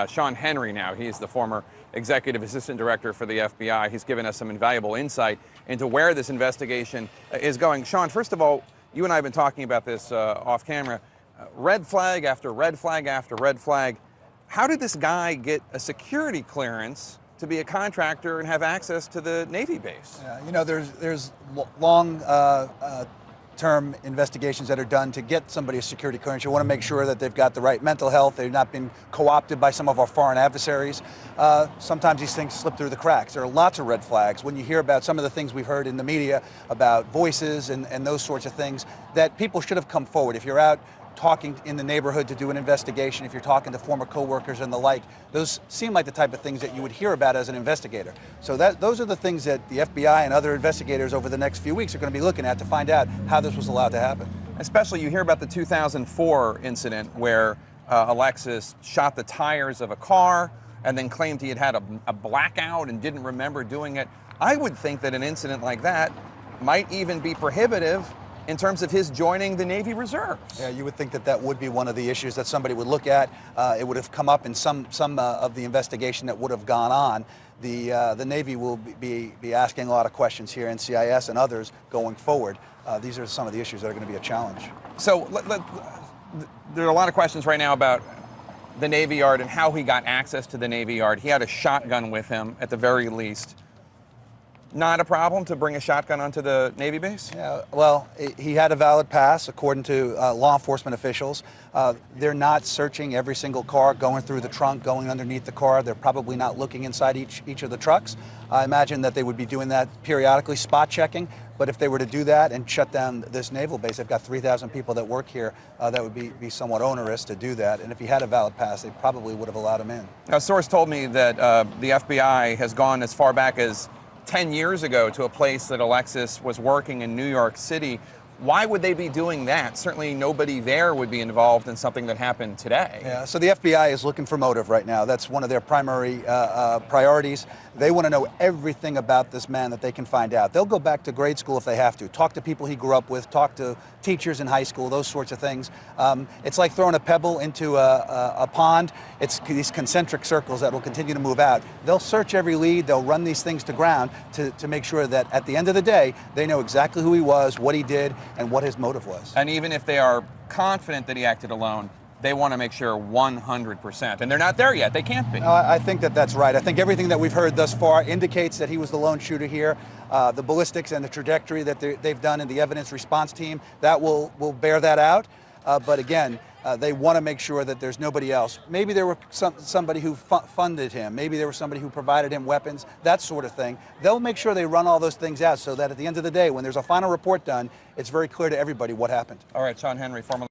Sean Henry now. He's the former executive assistant director for the FBI. He's given us some invaluable insight into where this investigation is going. Sean, first of all, you and I have been talking about this off camera. Red flag after red flag after red flag. How did this guy get a security clearance to be a contractor and have access to the Navy base? You know, there's long term investigations that are done to get somebody a security clearance. You want to make sure that they've got the right mental health, they've not been co-opted by some of our foreign adversaries. Sometimes these things slip through the cracks. There are lots of red flags when you hear about some of the things we've heard in the media about voices and those sorts of things that people should have come forward. If you're out talking in the neighborhood to do an investigation, if you're talking to former co-workers and the like, those seem like the type of things that you would hear about as an investigator. So those are the things that the FBI and other investigators over the next few weeks are going to be looking at to find out how this was allowed to happen. Especially you hear about the 2004 incident where Alexis shot the tires of a car and then claimed he had had a blackout and didn't remember doing it. I would think that an incident like that might even be prohibitive in terms of his joining the Navy Reserves. Yeah, you would think that that would be one of the issues that somebody would look at. It would have come up in some of the investigation that would have gone on. The Navy will be asking a lot of questions here, NCIS and others, going forward. These are some of the issues that are going to be a challenge. So there are a lot of questions right now about the Navy Yard and how he got access to the Navy Yard. He had a shotgun with him at the very least. Not a problem to bring a shotgun onto the Navy base? Yeah, well, he had a valid pass, according to law enforcement officials. They're not searching every single car, going through the trunk, going underneath the car. They're probably not looking inside each of the trucks. I imagine that they would be doing that periodically, spot checking. But if they were to do that and shut down this naval base, they've got 3,000 people that work here, that would be somewhat onerous to do that. And if he had a valid pass, they probably would have allowed him in. A source told me that the FBI has gone as far back as 10 years ago to a place that Alexis was working in New York City. Why would they be doing that? Certainly nobody there would be involved in something that happened today. Yeah, so the FBI is looking for motive right now. That's one of their primary priorities. They want to know everything about this man that they can find out. They'll go back to grade school if they have to, talk to people he grew up with, talk to teachers in high school, those sorts of things. It's like throwing a pebble into a pond. It's these concentric circles that will continue to move out. They'll search every lead, they'll run these things to ground to make sure that at the end of the day, they know exactly who he was, what he did, and what his motive was. And even if they are confident that he acted alone, they want to make sure 100%. And they're not there yet. They can't be. No, I think that that's right. I think everything that we've heard thus far indicates that he was the lone shooter here. The ballistics and the trajectory that they've done in the evidence response team, that will bear that out. But again, they want to make sure that there's nobody else. Maybe there were somebody who funded him. Maybe there was somebody who provided him weapons, that sort of thing. They'll make sure they run all those things out so that at the end of the day, when there's a final report done, it's very clear to everybody what happened. All right, Sean Henry, former